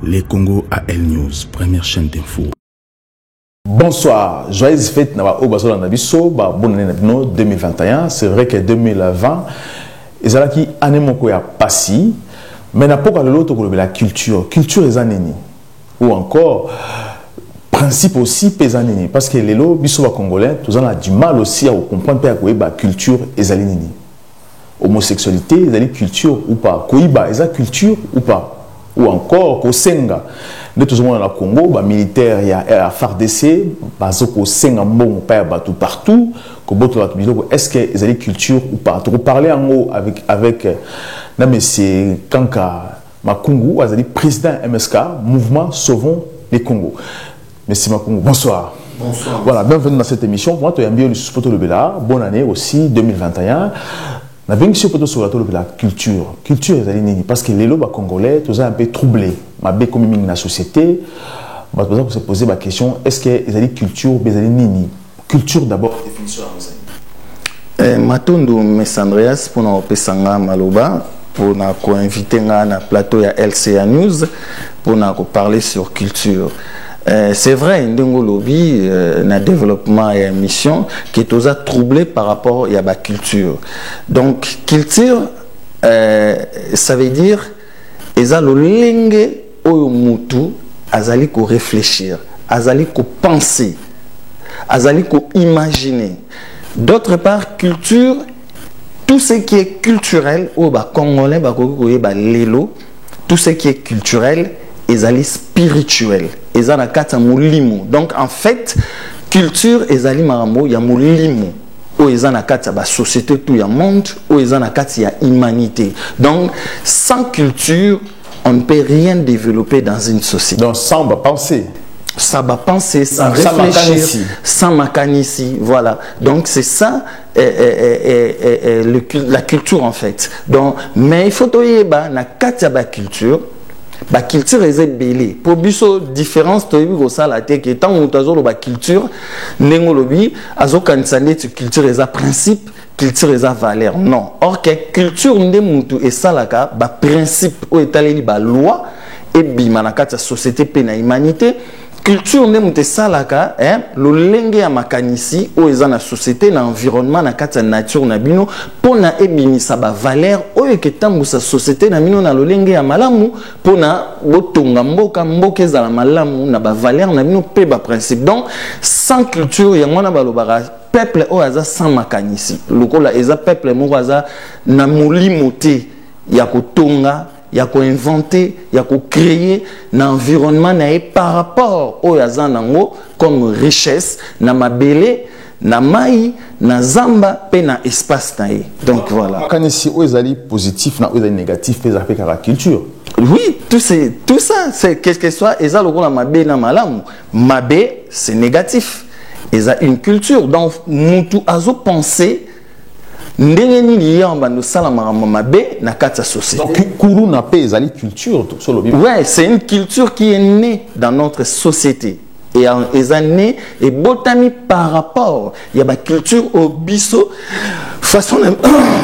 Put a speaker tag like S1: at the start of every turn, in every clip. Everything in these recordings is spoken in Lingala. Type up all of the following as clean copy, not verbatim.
S1: Les Congo AL News, première chaîne d'info.
S2: Bonsoir, joyeuse fête na Obasola Nabiso, bonne année 2021. C'est vrai que 2020, ils ont qui année moko ya passé, mais n'a pas l'autre que la culture. Culture est annénie. Ou encore, principe aussi pesanini. Parce que les lots, biso congolais, tous on a du mal aussi à comprendre la culture est annénie. Homosexualité, ils ont culture ou pas. Koiba, ils ont culture ou pas. Ou encore, Kosenga. De tout le monde dans le Congo, les militaires, il y a FARDC, Kosenga, bon, partout. Est-ce qu'ils ont une culture ou pas? Tu peux parler en haut avec M. Kanka Makungu, il est président MSK, Mouvement Sauvons les Congo. M. Makungu, bonsoir.
S3: Bonsoir.
S2: Voilà, bienvenue dans cette émission. Moi, tu es un bien le bonne année aussi, 2021. Na bien sûr plutôt sur la culture. Culture est nini parce que les lobes congolais tous un peu troublés. Ma bé comme dans la société, bah pour se poser la question est-ce que les ali culture les ali nini? Culture d'abord définition à nous.
S3: Matondo Messandreas pour nous pesanga maloba pour nous co-inviter na plateau ya LCA News pour nous parler sur culture. C'est vrai, ndenge lobby na développement et mission qui est aussi troublé par rapport à la culture. Donc culture ça veut dire eza lolenge oyo mutu azali ko réfléchir, azali ko penser, azali ko imaginer. D'autre part culture, tout ce qui est culturel au ba congolais ba kokoye ba lelo, tout ce qui est culturel ezali spirituel, ezana kata mulimo. Donc en fait culture ezali marambo ya mulimo o ezana kata ba société tout ya monde o ezana kata ya humanité. Donc sans culture on ne peut rien développer dans une société.
S2: Donc sans penser,
S3: ça va penser, sans réfléchir, sans makanici, voilà. Donc c'est ça la culture en fait. Donc mais il faut toyer ba na kata ba culture. La culture est belle. Pour biso différence, tu as vu ça la tête que tant on t'azolo la culture, n'engolobi, azo kansane tu culture est un principe, culture est un valeur. Non. Or que culture n'emuntu et ça la ka, ba principe ou étalé ba loi et bimanaka ta société pena humanité. Culture n'emuntu ça la ka, le lenge ya makanisi ou eza na société na environnement na kata nature na bino pona ebimisa ba valeur oyo ke tambu sa société na bino na lolenge ya malamu pona botonga mboka ezala malamu na ba valeur na bino pe ba principe. Donc sans culture ya mwana balobaka peuple oyo aza sans makanisi lokola eza peuple moko aza na molimo te ya kotonga ya ko inventer, ya ko créer un environnement par rapport au yazanango comme richesse na mabele na mai na zamba pe na espace na ye. Donc voilà.
S2: Quand ici où ezali positif na où ezali négatif pe avec la culture.
S3: Oui, tout ça c'est qu'est-ce que soit ezalo ko na mabe na malamu. Mabe c'est négatif. Eza une culture donc mutu azo penser ndenge nini yamba no sala mabe na kata société.
S2: Donc kuru na pe ezali culture sur le bible.
S3: Ouais, c'est une culture qui est née dans notre société et les années et botami par rapport il y a ma culture au biso façon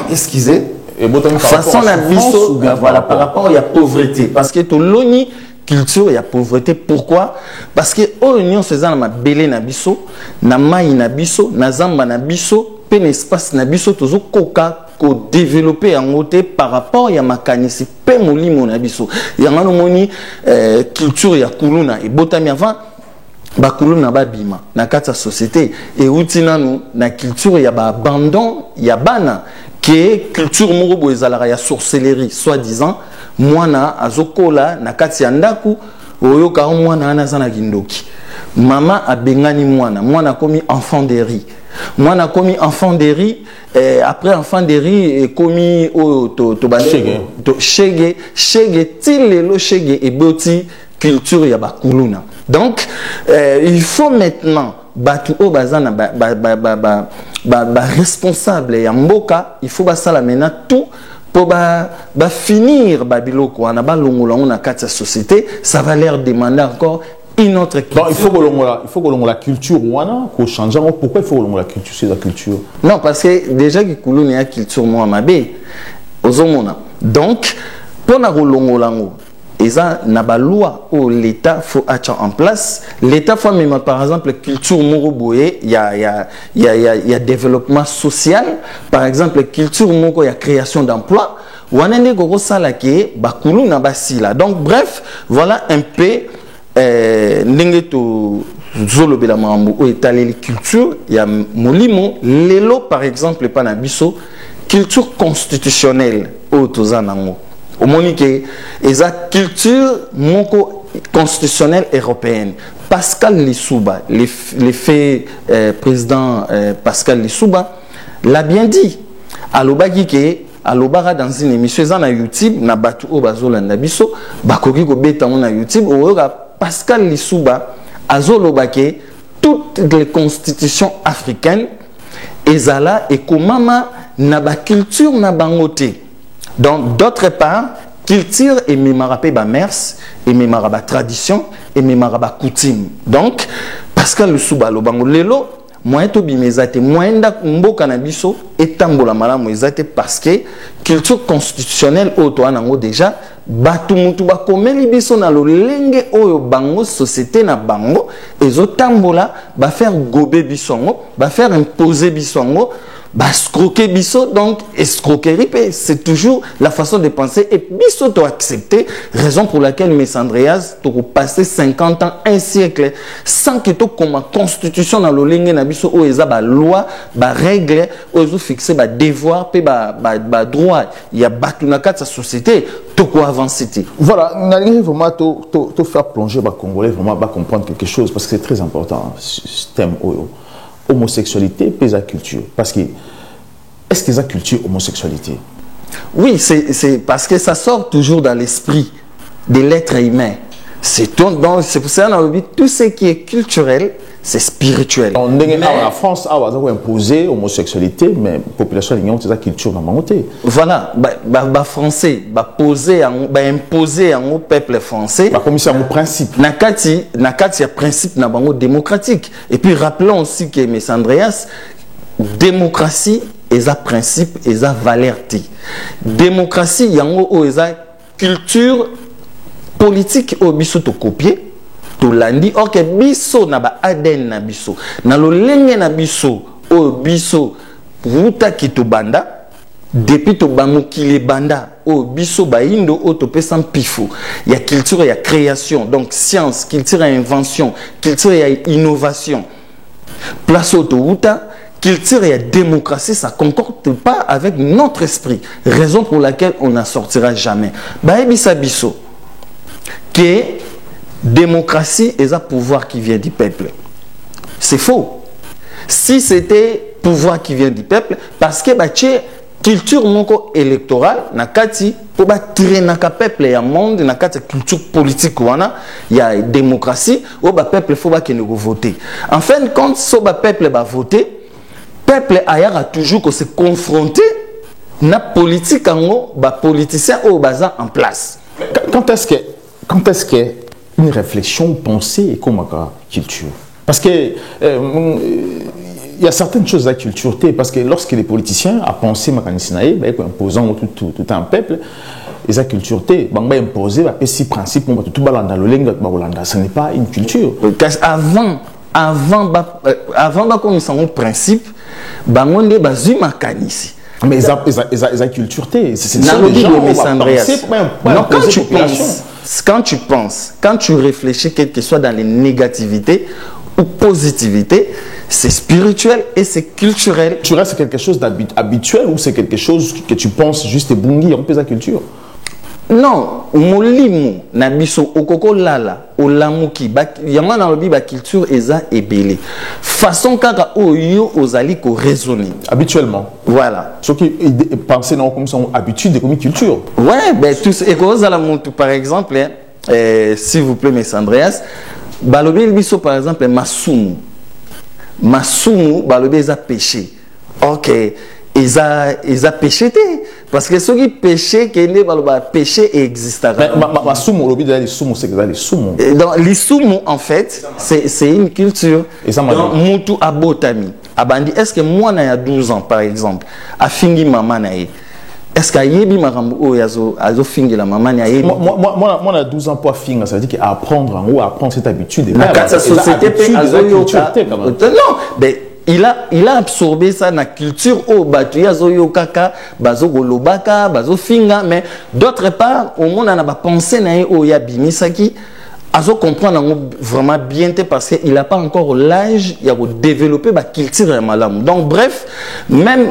S3: excusez
S2: et botami par
S3: façon na biso voilà par rapport il y a pauvreté parce que to loni culture il y a pauvreté. Pourquoi? Parce que oignon c'est ça na belé na biso na mai na biso na zamba na biso un espace na biso tozo koka ko développer en côté par rapport ya makanisi pe molimo na biso ya ngano moni culture ya kuluna et botami avant ba kuluna ba bima na kata société et utina nous na culture ya ba abandon ya bana que culture moko bo ezalaka ya sorcellerie soi-disant mwana azokola na kati ya ndaku oyoka mwana ana sana kindoki mama abengani mwana komi enfant de riz. Moi, on a commis enfant de riz, après enfant de riz, et commis au shege, tilelo shege et boti culture yaba kuluna. Donc, il faut maintenant batu o bazana responsable ya mboka, il faut basala maintenant tout pour finir babiloko ana ba longola on a quatre société, ça va leur demander encore une autre culture.
S2: Donc, il faut que la culture pour changer. Pourquoi il faut que la culture c'est la culture?
S3: Non, parce que déjà que il y a culture moi mabe aux hommes. Donc, pour na longolango ça n'a pas loi où l'État faut être en place. L'État faut même par exemple culture moroboye, il y a développement social, par exemple culture moko il y a création d'emplois. Wanende gogo sala ke bakulu na basila. Donc bref, voilà un peu ndenge to zolobela mambo o étaler culture, il y a molimo lelo par exemple pas na biso culture constitutionnelle au tozanango. Au monique eza culture moko constitutionnelle européenne. Pascal Lissouba, l'effet président Pascal Lissouba l'a bien dit. Alobaki ke alobara dans une émission na YouTube na batu o bazolanda biso bakoki ko beta na YouTube o Pascal Lissouba azolobake toutes les constitutions africaines ezala et komama na ba culture na bangote. Donc d'autre part culture et mémarapé ba mers et mémaraba tradition et mémaraba coutume. Donc Pascal Lissouba lo bango lelo moyen to bimezate moyen da mboka na biso etambola malamu ezate parce que culture constitutionnelle auto anango déjà batu mutu bakomeli biso na lolenge oyo bango société na bango ezotambola ba faire gober bisongo ba faire imposer bisongo ba scroquer biso. Donc escroquerie c'est toujours la façon de penser et biso to accepter, raison pour laquelle mes Andreas to passer 50 ans, un siècle sans que to comme constitution dans lolenge na biso o eza ba loi ba règle ozo fixer ba devoir pe ba droit il y a batu na kata société to ko avancer.
S2: Voilà, on a vraiment to faire plonger ba congolais vraiment ba comprendre quelque chose parce que c'est très important ce thème homosexualité et la culture. Parce que, est-ce que la culture homosexualité?
S3: Oui, c'est parce que ça sort toujours dans l'esprit de l'être humain. C'est pour ça qu'on a dit tout ce qui est culturel, c'est spirituel.
S2: En France, on a imposé l'homosexualité, mais la population a la culture dans le
S3: voilà, français, imposer au peuple français.
S2: Comme c'est un principe.
S3: Nakati, y a principe démocratique. Et puis rappelons aussi que M. Andreas, démocratie, est un principe, est un valeur. Démocratie, il y a une culture politique au biso to copier. To landi ok biso na ba ADN na biso na lolenge na biso o biso ruta ki to banda depuis to bamukile banda o biso ba indo o to pesa mpifo ya culture ya création, donc science, culture ya invention, culture ya innovation, place au to ruta culture et démocratie, ça ne concorde pas avec notre esprit, raison pour laquelle on n'en sortira jamais. Baebisa biso que démocratie est un pouvoir qui vient du peuple. C'est faux. Si c'était pouvoir qui vient du peuple, parce que la culture électorale, pour tirer le peuple et le monde, la culture politique, il y a une démocratie, où le peuple faut voter. En fin de compte, si le peuple va voter, le peuple a toujours se confronter à la politique, les politiciens en place.
S2: Quand est-ce que une réflexion, une pensée comme la culture? Parce que il y a certaines choses à la culture, parce que lorsque les politiciens ont pensé à imposant tout un peuple, et la culture, ils ont imposé ces principes, ce n'est pas une culture. Avant qu'on ait un principe, on a besoin de
S3: mais
S2: la culture, c'est
S3: quand tu réfléchis, quel que soit dans les négativités ou positivité, c'est spirituel et c'est culturel.
S2: Tu restes quelque chose d'habituel ou c'est quelque chose que tu penses juste bungi en la culture?
S3: Non, molimo na biso okoko lala olamuki yama na lobi ba culture eza ebele façon kaka oyo ozali ko raisonner
S2: habituellement.
S3: Voilà,
S2: ce qui penser non comme son habitude comme culture.
S3: Ouais, ben tous et ko zala montu par exemple s'il vous plaît mes Andreas balobi biso par exemple masumu balobi eza péché. OK, ils péché parce que ceux qui péché péché existe. Donc les sumo en fait c'est une culture. Donc mutu abotami abandi est-ce que moi na ya 12 ans par exemple a fingi maman na est-ce qu'ayebi makambo oyo azo fingela maman ni ayebi
S2: moi na 12 ans pour finir, ça veut dire qu'apprendre en haut, apprendre cette habitude.
S3: Na kati ya société pe azoyoka. Non, mais il a absorbé ça dans la culture au batu azoyokaka bazo golobaka bazo finga, mais d'autre part au monde on a pensé na o ya bimisaki azo comprendre vraiment bien parce qu'il n'a pas encore l'âge de développer la culture et malam. Donc bref, même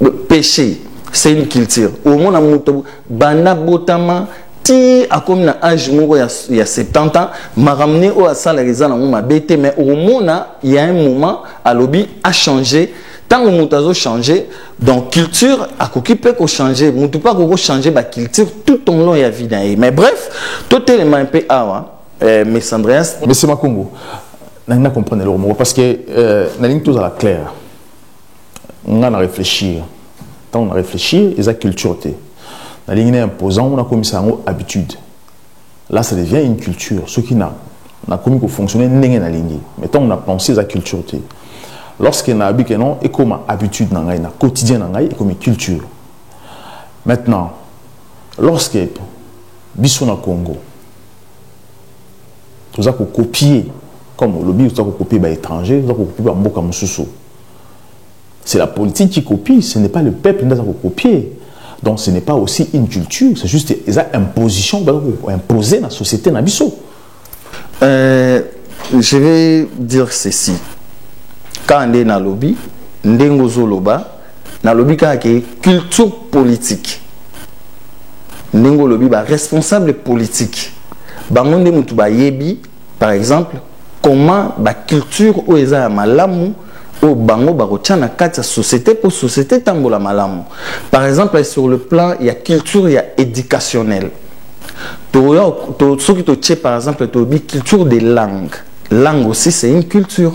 S3: le péché c'est une culture. Au monde a muto bana botama ti a comme na âge moko il y a 70 ans m'a ramené au asala reza na ma bête, mais au monde il y a un moment à lobby a changé. Tant que muto a changé, donc culture a coquille peut changer, muto pas qu'on changer la culture tout au long de la vie. Mais bref, tout est un peu mais Andreas.
S2: Mais c'est ma Congo. N'a comprendre le mot parce que la ligne tous à la claire. On a réfléchir. Tant on a réfléchi, et la culture était. La ligne est imposant, on a commis ça en habitude. Là, ça devient une culture. Ce qui n'a commis pour fonctionner n'est pas ligne. Mais tant on a pensé la culture était. Lorsqu'on a habitué, non, et comme habitude dans le quotidien dans et comme culture. Maintenant, lorsque bisou na Congo, tout ça qu'on copier comme le lobby, tout ça qu'on copie par étranger, tout ça qu'on copie par mboka mususu. C'est la politique qui copie, ce n'est pas le peuple qui doit copier. Donc ce n'est pas aussi une culture, c'est juste une imposition imposée dans la société na biso.
S3: Je vais dire ceci. Quand on est dans le lobby, na lobby qui culture politique. Ndengo lobby ba responsable politique. Bangonde mutu ba yebi par exemple comment la culture ou eza malamu au bango barotia na kati ya société pour société tambola malamu. Par exemple sur le plan il y a culture il y a éducationnel. Ce qui te par exemple la culture des langues. Langue aussi c'est une culture.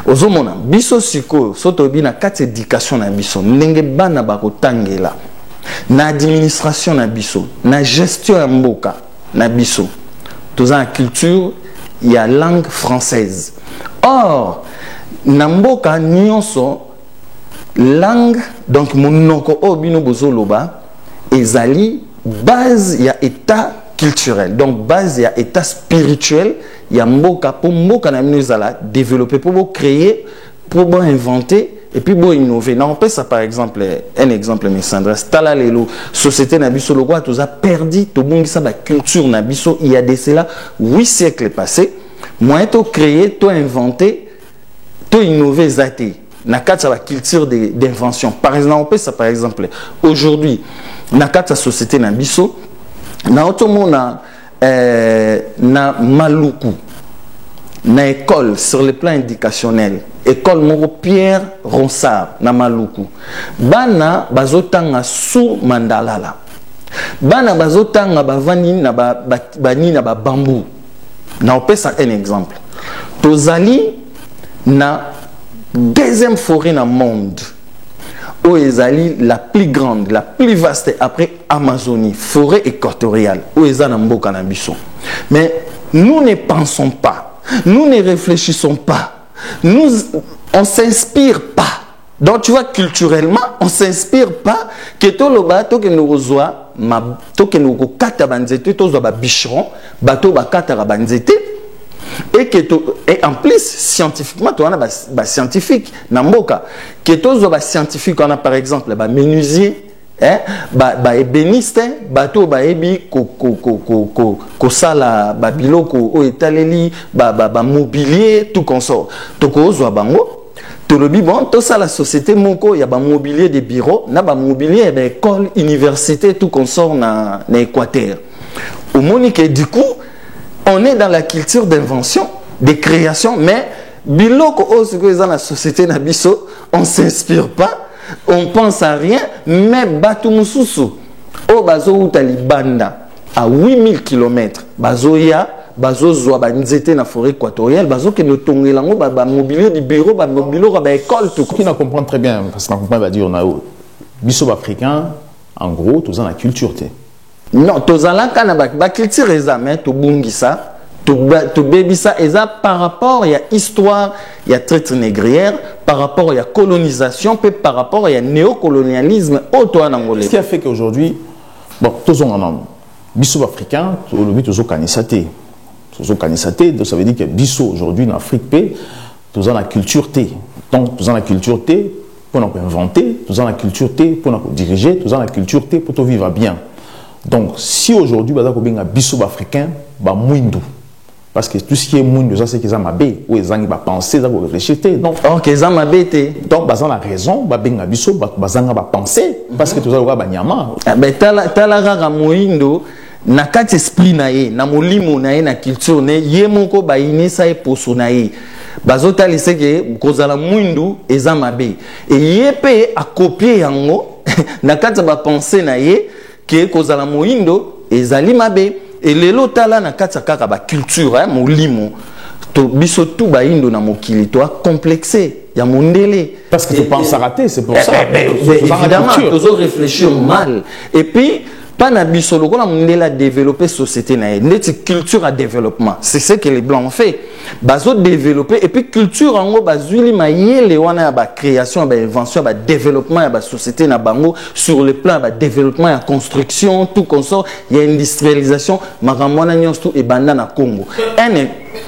S3: Ozomona biso siko sotobi na kati éducation na biso ndenge bana bakotangela na administration na biso na gestion ya mboka na biso toza culture il y a langue française. Or na mboka nyonso langue donc monoko obino bozoloba ezali base ya état culturel, donc base ya état spirituel ya mboka pour mboka na minuzala développer pour créer pour inventer et puis pour innover. Non, on peut ça par exemple un exemple mais Sandra stala lelo société na biso lokwa toza perdu to bongisa ba culture na biso il y a de cela 8 siècles passés moyen to créer to inventer to innover zate na kati la culture d'invention. Par exemple on peut ça par exemple aujourd'hui na kati société na biso na otomona na maluku na école sur le plan éducationnel école moko Pierre Ronsard na maluku bana bazotanga sous mandalala bana bazotanga bavani na bani na bambou na opesa un exemple tozali na deuxième forêt na monde où ezali la plus grande, la plus vaste après Amazonie, forêt équatoriale, où ezali na mboka na biso. Mais nous ne pensons pas, nous ne réfléchissons pas, nous on s'inspire pas. Donc tu vois culturellement, on s'inspire pas que tout le bateau que nous reçoit, que nous kata banzete, tous les bicheron, bateau bakata banzete. Et en plus, scientifiquement, tu as scientifique, Namboka, que tu as scientifique, on a par exemple, menuisier, ébéniste, bateau, ebi, ko sala, biloko, o etaleli, mobilier, tout consort. Toko zo bango, to le bon, tout ça la société moko, il y a mobilier de bureaux, na mobilier d'école, université, tout consort na Équateur. Au Monique, du coup, on est dans la culture d'invention, de création, mais biloko dans la société nabiso, on ne s'inspire pas, on pense à rien, mais batu mususu, au bazo ou talibanda, à 8000 km, bazo ya, bazo zoa banzete na forêt équatoriale, bazo ke no tongelango ba mobilier du bureau, ba mobilier ba école tout.
S2: Qui n'a comprend très bien parce qu'on comprend va dire on a biso africain en gros tous dans la culture té.
S3: Non, tozalaka na ba culture examen to bungisa to baby ça et ça par rapport il y a histoire il y a traite négrière par rapport il y a colonisation puis par rapport il y a néocolonialisme auto nangolais.
S2: Ce qui a fait qu'aujourd'hui bon tous on en biso africain le but tous organisaté donc ça veut dire que biso aujourd'hui en Afrique p tous en la culture T donc tous en la culture T pour nous inventer tous en la culture T pour nous diriger tous en la culture T pour tout vivre bien. Donc si aujourd'hui bah d'accord bien biso africain bah muindu parce que tout ce qui est muindu ça c'est qu'ils ont mabé ou ils ont pas penser ça pour réfléchir donc
S3: qu'ils ont mabé
S2: donc bah ça la raison bah bien biso bah ça pas penser parce que tout ça va nyama
S3: ben tala rara muindu na kati esprit na ye na molimo na ye na culture ne ye moko ba inisa e poso na ye bazota lise ke kozala muindu eza mabe et ye pe a copier yango na kati ba penser na ye que kozala moindo ezali mabe et lelo tala na kati kaka ba culture molimo to biso tout ba indo na mokili to complexé ya mondele
S2: parce que tu penses à rater c'est pour ça
S3: évidemment toujours réfléchir mal et puis pas na biso lokola mondele a développer société na net culture à développement c'est ce que les blancs ont fait bazo développer et puis culture en bazuli mayele wana ba création ba invention ba développement ba société na bango sur le plan ba développement et construction tout consort il y a industrialisation makamwana nyonso et banda na Congo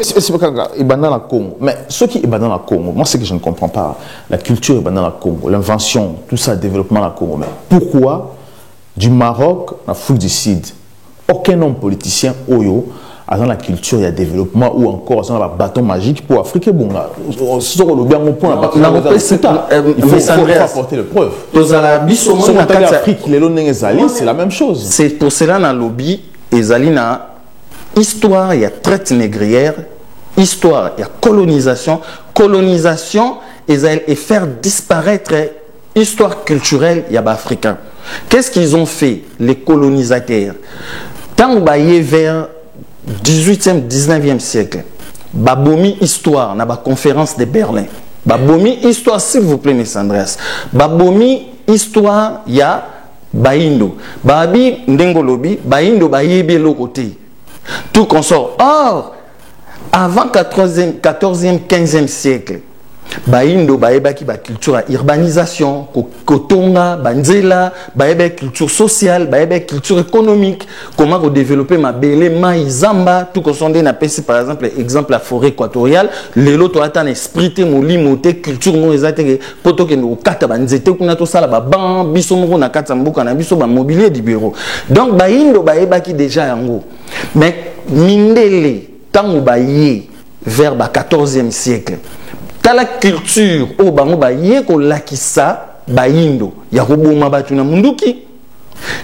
S2: c'est pas et banda na Congo mais ce qui est banda na Congo moi c'est que je ne comprends pas la culture est banda na Congo l'invention tout ça développement na Congo mais pourquoi du Maroc, l'Afrique du Sud, aucun homme politicien oyo a dans la culture il y a développement ou encore dans la bâton magique pour Afrique bon sur le bien au point il faut apporter le preuve c'est la même chose
S3: c'est pour cela dans lobby ezali na histoire il y a traite négrière histoire il y a colonisation et faire disparaître histoire culturelle il y a africain. Qu'est-ce qu'ils ont fait, les colonisateurs? Tant que vers 18e, 19e siècle, babomi histoire, na ba conférence de Berlin. Babomi histoire, s'il vous plaît, mes Andreas. Babomi histoire, ya baindo. Babi ndengolobi, baindo bayebi l'autre côté. Tout consort. Or, avant 14e, 15e siècle, baindo baebaki ba culture urbanisation kotonga banzela baebe culture sociale baebe culture économique comment développer ma belle maïzamba tout consondé na pesi par exemple la forêt équatoriale lelo to ata na esprit te molimo te culture mo ezate poto ke no kata banzete kuna to sala ba ban biso moko na kata mboka na biso ba mobilier du bureau donc baindo baebaki déjà yango mais mindele tango baye vers ba 14e siècle la culture au bango ba yeko lakisa ba indo ya koboma batu na munduki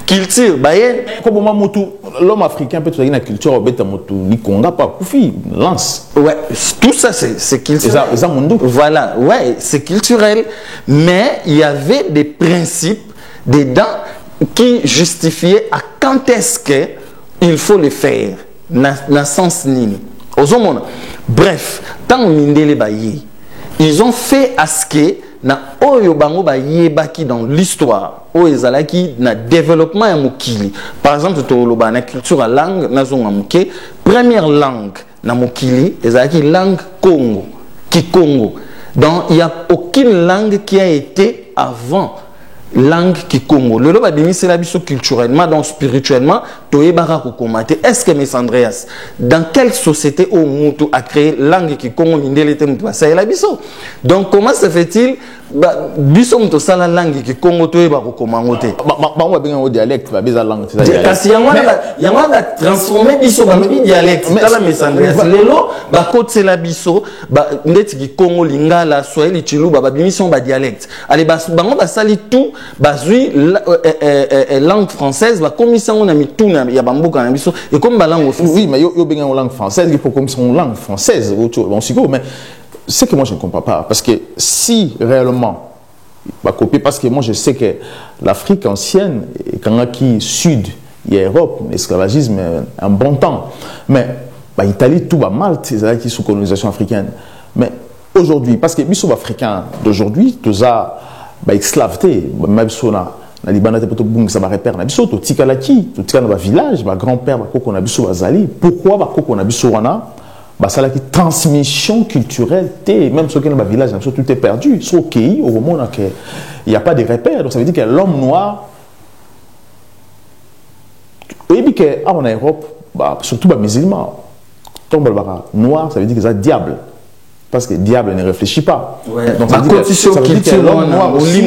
S3: culture ba ye
S2: koboma mutu l'homme africain peut être une culture obeta mutu ni konga pas kufi lance
S3: ouais tout ça c'est culturel voilà ouais c'est culturel mais il y avait des principes dedans qui justifiaient à quand est-ce que il faut le faire na sens nini ozomona bref tant mindele ba yi ils ont fait à ce que na oyo bango ba yebaki dans l'histoire o ezalaki na développement ya mokili par exemple to loba na culture à langue na zonga moké première langue na mokili ezalaki langue Kikongo donc il y a aucune langue qui a été avant langue Kikongo le loba bimi c'est la biso culturellement donc spirituellement to yebaka ko commenter est-ce que mes Andreas dans quelle société au mutu a créé langue Kikongo mindele te mutu ça la biso donc comment se fait-il biso mutu ça la langue Kikongo to yeba ko komangote
S2: ba bien au dialecte ba beza langue c'est
S3: ça kasi yango ba transformer biso ba dialecte tala mes Andreas lelo ba côté la biso ba ndeti Kikongo lingala swahili chiluba ba bimison ba dialecte allez bango ba sali tout bazui langue française la commission on a mis tout na ya bamboka na biso et comme ba langue
S2: oui mais yo bien langue française il faut commission langue française bon sigo mais c'est que moi je ne comprends pas parce que si réellement va copier parce que moi je sais que l'Afrique ancienne et quand qui sud il y a Europe l'esclavagisme un bon temps mais bah Italie tout va Malte c'est qui sous colonisation africaine mais aujourd'hui parce que biso africain d'aujourd'hui tout ça ba esclaveté même sona na libana te poto bunga ça ba repère na biso to tikalaki to tikana ba village ba grand-père ba koko na biso bazali pourquoi ba koko na biso wana bah ça la transmission culturelle même ceux qui dans le village tout est perdu sur OK au moment où il n'y a pas de repères, donc ça veut dire que l'homme noir et puis que en Europe bah surtout les musulmans tombe noir, ça veut dire que c'est diable. Parce que le diable ne réfléchit pas.
S3: Ouais.
S2: Donc ça veut dire que l'homme noir aussi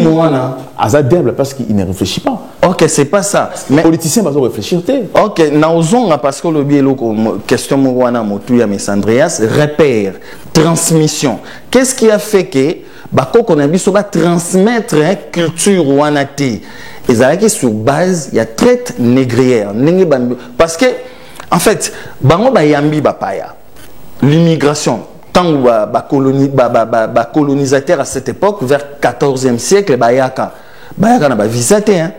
S2: a diable parce qu'il ne réfléchit pas.
S3: Ok, c'est pas ça.
S2: Mais les politiciens vont réfléchir.
S3: Ok, naozonga parce que le biais question mouana motuya mes Andreas repère transmission. Qu'est-ce qui a fait que bako qu'on a vu sur transmettre culture wanati et ça qui sur base il y a traite négrière parce que en fait bango ba yambi bapaya l'immigration tant colonisateur à cette époque vers 14e siècle bayaka na ba visité hein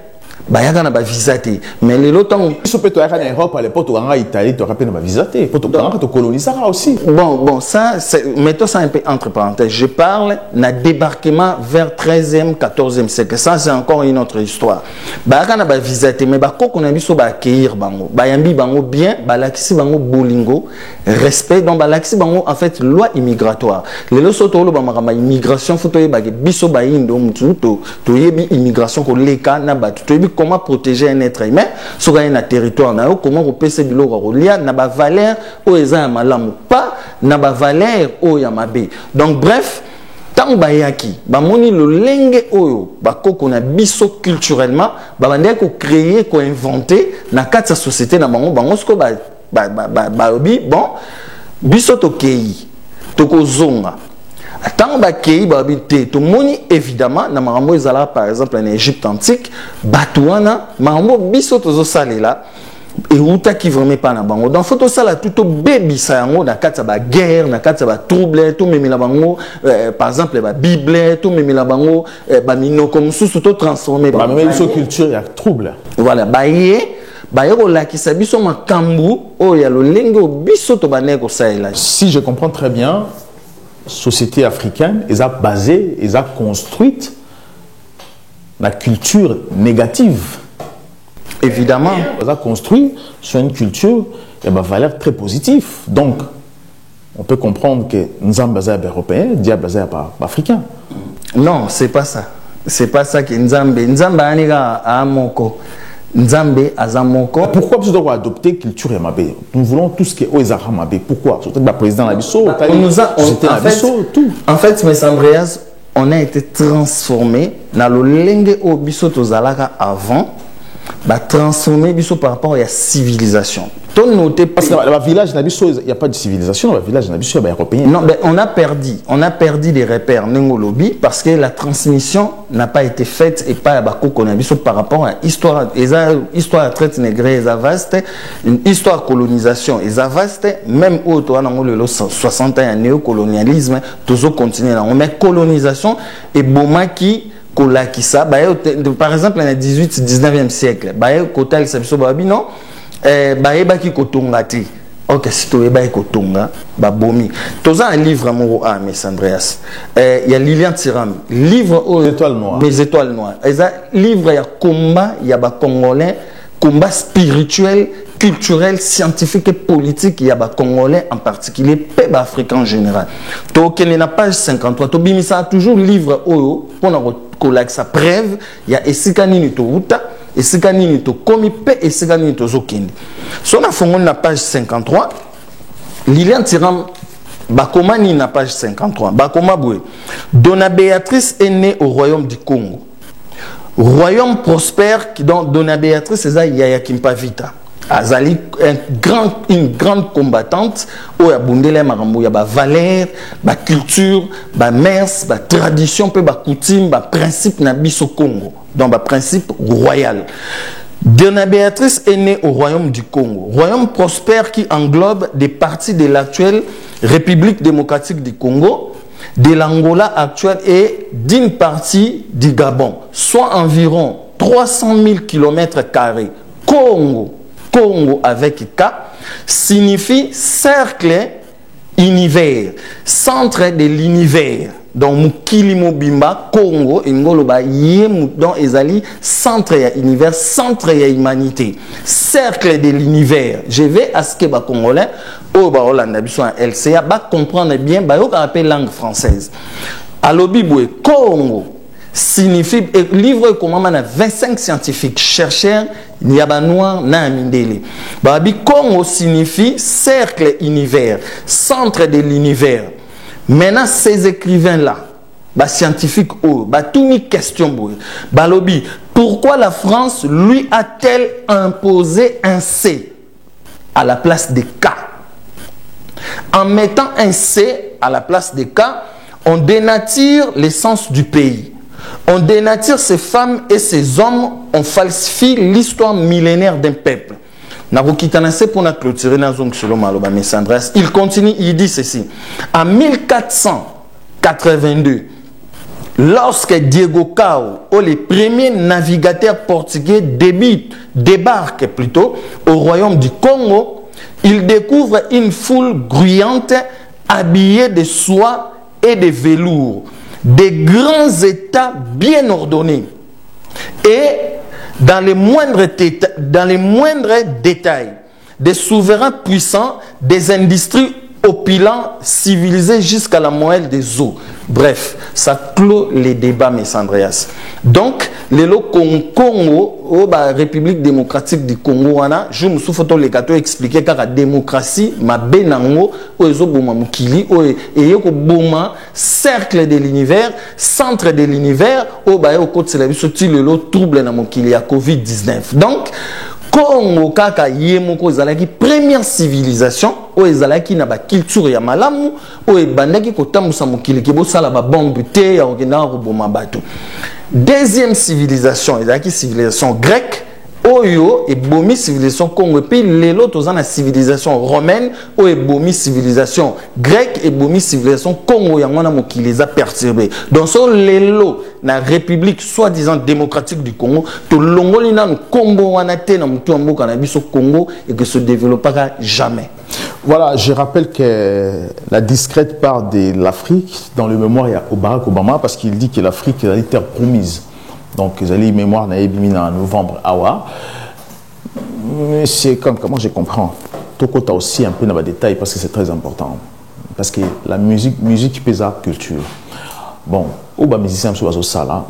S3: bayaka na ba visité mais les lotang
S2: so peut être en Europe à l'époque en Italie tu rappelles na ba visité pour te coloniser aussi
S3: bon ça mettons ça un peu entre parenthèses je parle na débarquement vers 13e 14e siècle ça c'est encore une autre histoire bayaka na ba visité mais ba ko na biso ba accueillir bango bayambi bango bien balakisi bango bolingo respect donc balakisi bango en fait loi immigratoire les lo soto lo ba makama immigration faut to ba biso ba indo mutu to yebi immigration ko leka na ba to yebi comment protéger un être humain sur un territoire na comment repérer biloko rolia na ba valeur o eza malamu pas na ba valeur o ya mabe donc bref tant bayaki ba moni le lenge oyo ba koko na biso culturellement ba bande ko créer ko inventer na kati société na bango sko ba bon biso to kei to ko zonga tant bakei babité to moni évidemment na marambo ezala par exemple en Égypte antique batouana marambo biso tozo salela et uta qui vraiment pas na bango donc faut to sala tout baby ça yango na kati ba guerre na kati ba trouble tout memela bango par exemple ba bible tout memela bango ba minoko mususu to transformer
S2: ba même sur culture il y a trouble
S3: voilà baye bayeko lakisa biso makambu o ya lo lengo biso to baneko saela
S2: si je comprends très bien société africaine, ils ont basé, ils ont construite la culture négative.
S3: Évidemment.
S2: Ils ont construit sur une culture et bah, valeur très positive. Donc, on peut comprendre que nous sommes basés européens, diable basé africain.
S3: Non, c'est pas ça. C'est pas ça que Nzambe aniga a moko. Nzambe azamoko.
S2: Pourquoi nous devons adopter culture Yamabé? Nous voulons tout ce qui est Oezara Mabé. Pourquoi? Surtout le président Labisso,
S3: en fait, mes Andreas, on a été transformé dans le lenge au biso tozalaka avant, transformé biso par rapport à la civilisation.
S2: Parce que dans le village Nabisso, il n'y a pas de civilisation. Dans le village Nabisso, il y a européen.
S3: Non, mais on a perdu des repères Nengolobi parce que la transmission n'a pas été faite et pas à Bako Nabisso par rapport à l'histoire. Histoire traite négrée, vaste, une histoire colonisation, vaste, même au 60 ans néocolonialisme, toujours continuer là. On met colonisation et Bomaki. Kolakisa, par exemple, dans le 18-19e siècle, Kotal Sabso Babino, Baki Kotongati. Ok, si tu es Kotonga, Babomi. Tu as un livre, mes Andreas. Il y a Lilian Tiram. Livre aux
S2: étoiles noires.
S3: Les étoiles noires. Il y a livre, il y a combat, il y a Congolais, combat spirituel, culturel, scientifique et politique, il y a Congolais en particulier, peuple africain en général. Donc, il y a page 53. Tu as toujours livre Oyo, pour sa preuve, il y a Essikani Nitouta, Essikani Nito Komipe, Essikani Nito Zokindi. Si on a fait la page 53, Lilian Tiram, Bakomani na page 53, Bakoma Boué. Donna Béatrice est née au royaume du Congo. Royaume prospère qui donc Donna Béatrice c'est ça Yaya Kimpavita. Azali une grande combattante où ya bundele marambo ya ba valeur, ba culture, ba mœurs, ba tradition pe ba coutume, ba principe na biso Congo. Donc ba principe royal. Donna Béatrice est née au royaume du Congo. Royaume prospère qui englobe des parties de l'actuelle République démocratique du Congo, de l'Angola actuelle et d'une partie du Gabon, soit environ 300 000 km². Congo avec K signifie cercle univers, centre de l'univers. donc mukili mobimba Congo ingolo ba yemu donc ezali centre ya univers, centre ya humanité, cercle de l'univers. Je vais à ce que ba congolais au ba Hollande biso en LCA ba comprendre bien ba yo ka appelle langue française. Alobi boue Congo signifie livre comment man 25 scientifiques chercheurs Niabanois na Mindele. Babi Congo signifie cercle univers, centre de l'univers. Maintenant ces écrivains là, bah scientifiques bah tout une question bah lobby, pourquoi la France lui a-t-elle imposé un C à la place des K? En mettant un C à la place des K, on dénature l'essence du pays. On dénature ces femmes et ces hommes, on falsifie l'histoire millénaire d'un peuple. Il continue, il dit ceci. En 1482, lorsque Diego Cao, les premiers navigateurs portugais débarquent plutôt au royaume du Congo, il découvre une foule grouillante habillée de soie et de velours, des grands états bien ordonnés et dans les moindres détails, des souverains puissants, des industries opulents, civilisés jusqu'à la moelle des eaux. Bref, ça clôt les débats, mes Andreas. Donc, le Congo, la République démocratique du Congo, je me suis fait les gâteaux expliquer car la démocratie, ma benango, cercle de l'univers, centre de l'univers, au côté de la trouble dans la COVID-19. Donc, Congo kaka yemoko ezalaki première civilisation o ezalaki na ba culture ya malamu o ebandaki kotambusa mokili ke bosala ba bombe te ya okenda ko boma bato. Deuxième civilisation ezalaki civilisation grecque oyo ebomi civilisation Congo et puis lelo tozana civilisation romaine o ebomi civilisation grecque ebomi civilisation Congo yango na mokili za perturbé. Donc so lelo na république soi-disant démocratique du Congo to longoli na Congo wana te na mutu mboka na biso Congo et que se développera jamais.
S2: Voilà, je rappelle que la discrète part de l'Afrique dans le mémoire il y a Barack Obama parce qu'il dit que l'Afrique est la terre promise. Donc, ils allaient mémoire en novembre. C'est comme comment je comprends. Toko t'as aussi un peu dans les détails parce que c'est très important. Parce que la musique pèse à culture. Bon, au bas musicien sur bazo sala,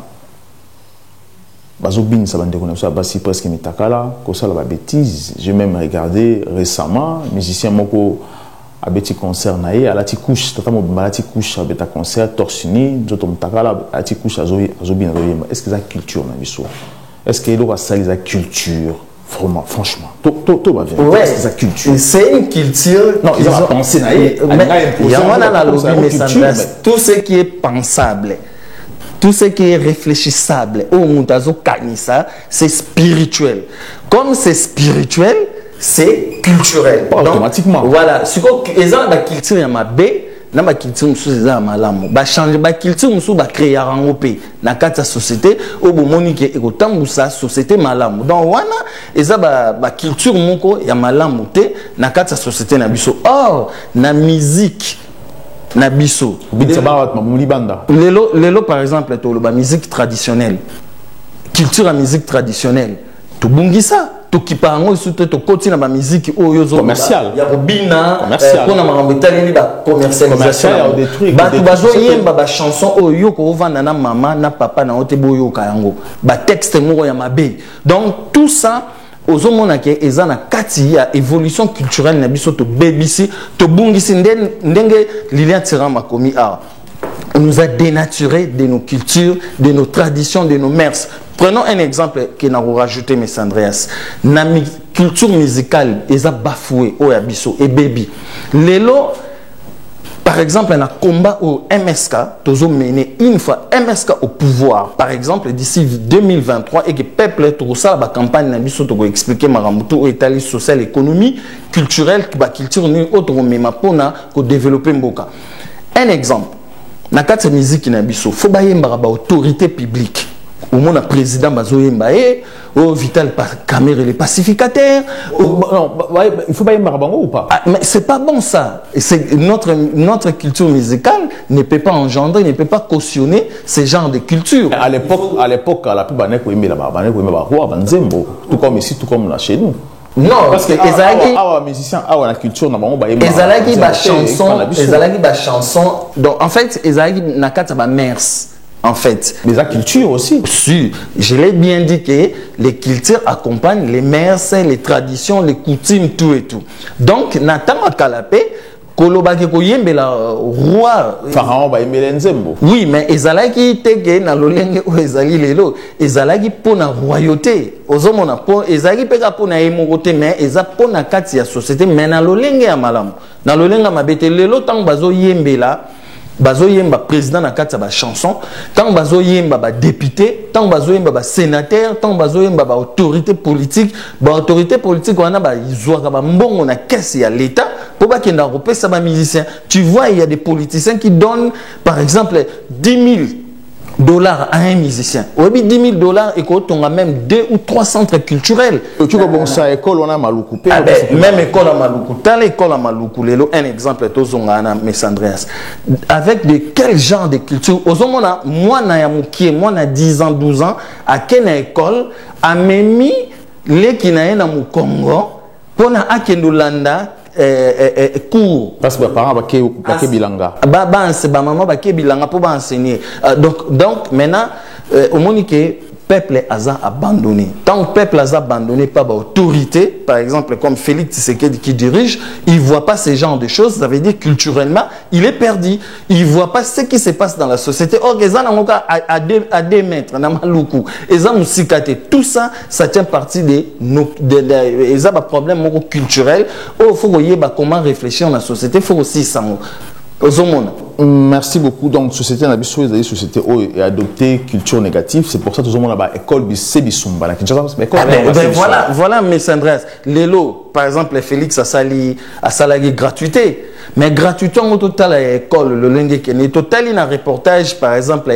S2: bazo bin ça va déconner ça basi presque mitakala, ko ça la bêtise. J'ai même regardé récemment musicien moko a petit concert naé à la ti couche tata mo ba la ti couche a beta concert torse nu joto mtakala a ti couche azo bien royema. Est-ce que ça culture na biso? Est-ce que il ça la culture vraiment franchement tout va bien.
S3: Ouais,
S2: est-ce que ça culture?
S3: C'est une culture.
S2: Non, ils ont pensé naé.
S3: Il y a la lobby mais tout ce qui est pensable. Tout ce qui est réfléchissable, c'est spirituel. Comme c'est spirituel, c'est culturel.
S2: Pas automatiquement.
S3: Voilà. Ce que la culture est ma bé, la culture est ma lame. Ba changer, ba culture musu ba créer un pays. Na kata société, au bon monique et au temps où sa société malam. Donc wana, eza ba culture moko ya malam te na kata société na biso. Or na musique. Nabiso. Lelo par exemple, la musique traditionnelle. Culture à musique traditionnelle. Tu bungi ça. Tu qui parle to continue la musique
S2: commerciale.
S3: Ya robina. Pour na marambetali ba commercialisation. Ba tu bazo yemba ba chanson oyo ko vanda na maman na papa na otebo yo kayango. Ba texte moko ya mabe. Donc tout ça ozomona ke eza na kati ya évolution culturelle na biso to bebisi to bungisi ndenge Lilian Tirama komi a on nous a dénaturé de nos cultures, de nos traditions, de nos mœurs. Prenons un exemple que n'a rajouté mes Andreas. Na culture musicale eza bafoué o ya biso et baby. Lelo par exemple, un combat au MSK, toujours mené une fois MSK au pouvoir, par exemple, d'ici 2023, et que le peuple, tout ça, la campagne, n'a pas expliqué Maramuto, au état social, économie, culturelle, la culture, autre, mais ma pona, pour développer Mboka. Un exemple, dans la musique, il faut que autorité publique. au monde a président Bazoyemba au Vital Kamerhe les pacificateurs.
S2: Non, il faut pas y marbango ou pas?
S3: Mais c'est pas bon ça. C'est notre culture musicale ne peut pas engendrer, ne peut pas cautionner ce genre de culture.
S2: À l'époque, la plus banne ko la banne ko roi banzembo, tout comme ici, tout comme là chez nous.
S3: Non, parce que Ezalaki
S2: musicien, la culture na bango ba
S3: Ezalaki ba chanson, Ezalaki ba chanson. Donc en fait, Ezalaki nakata ba mers. En fait,
S2: mais la culture aussi.
S3: Si, je l'ai bien dit que les cultures accompagnent les mers, les traditions, les coutumes, tout et tout. Donc, Nathan Kalapé, Kolobaki Koyembe la roi.
S2: Pharaon ba yembele nzembo.
S3: Oui, mais Ezalaki teke na lolenge o ezali lelo, Ezalaki pour la royauté. Ozomona pour Ezalaki peka pour na emoroté, mais eza pour na kati ya société, mais na lolenge ya malamu. Na lolenge mabete lelo tang bazo yembe la. Bazo yemba président na kati ba chanson, tant bazo yemba ba député, tant bazo yemba ba sénateur, tant bazo yemba ba autorité politique wana ba izwaka ba mbongo na caisse ya l'état pour ba kenda repesa ba musicien. Tu vois, il y a des politiciens qui donnent par exemple 10 000 dollars à un musicien. Oui, 10 000 dollars et qu'on a même 2 ou 3 centres culturels.
S2: Tu vois, bon, ça école, on a Maluku.
S3: Même école à Maluku. Dans l'école à Maluku, un exemple est aux Ongana, Andreas. Avec de quel genre de culture? Aux Ongana, moi, na 10 ans, 12 ans, à quelle école, a même les qui na au Congo, pour na Akendolanda, cours
S2: parce que parents ba ke bilanga
S3: ba maman ba ke bilanga pour enseigner donc maintenant au monique peuple a abandonné. Tant que le peuple a abandonné par l'autorité, par exemple comme Félix Tshisekedi qui dirige, il ne voit pas ce genre de choses. Ça veut dire culturellement, il est perdu. Il ne voit pas ce qui se passe dans la société. Or, les gens à 2 mètres, tout ça, ça tient partie des problèmes culturels. Il faut voir comment réfléchir dans la société. Il faut aussi ça.
S2: Merci beaucoup. Donc, société na biso ezali société et adopter culture négative. C'est pour ça que tout le monde a école bisumba na Kinshasa.
S3: Voilà, mes Andreas. Lelo, par exemple, Félix a salarié gratuité. Mais gratuité en total à l'école, le lundi qui est total in un reportage, par exemple,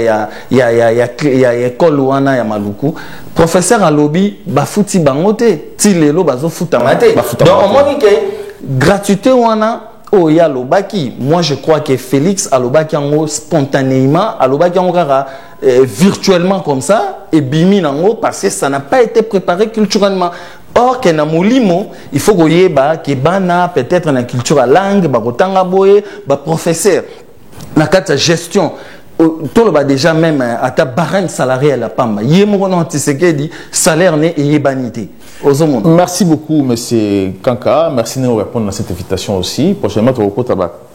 S3: il y a école ouana ya Maluku. Professeur à lobby, bafuti bangote, ti lelo bazo futamate. Donc, on dit que gratuité ouana. Oh, ya lobaki. Moi, je crois que Félix a lobaki spontanément, a lobaki virtuellement comme ça, et bimi nango parce que ça n'a pas été préparé culturellement. Or, que na molimo, il faut que bana peut-être na culture à langue, ba boye, ba professeur, na kata gestion. Tout le déjà même à ta barème salariée à la PAM. Dit salaire né et banité.
S2: Merci beaucoup, monsieur Kanka. Merci de nous répondre à cette invitation aussi. Prochainement, tu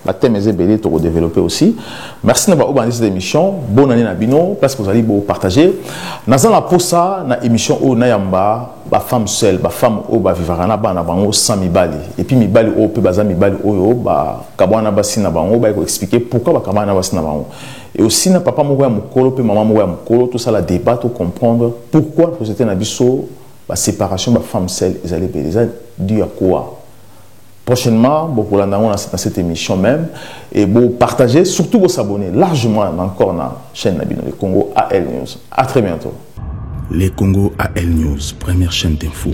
S2: vas thème et tu vas développer aussi. Merci de nous avoir cette émission. Bonne année Nabino, parce que vous allez partager. Nous allons pour ça, dans l'émission où Nayamba, la femme seule, la femme où va vivre na bango sans mibali. Et puis mibali où peut baza mibali où ba kabana basi na bango, ba expliquer pourquoi ba kabana basi na bango. Et aussi, papa mouya mukolo, puis maman mouya mukolo, tout ça, la débat, pour comprendre pourquoi la société n'a la séparation de la femme seule, ils allaient dû à quoi. Prochainement, pour la dans cette émission même, et pour partager, surtout pour s'abonner largement encore dans la chaîne Nabino, le Congo AL News. À très bientôt.
S1: Les Congo AL News, première chaîne d'info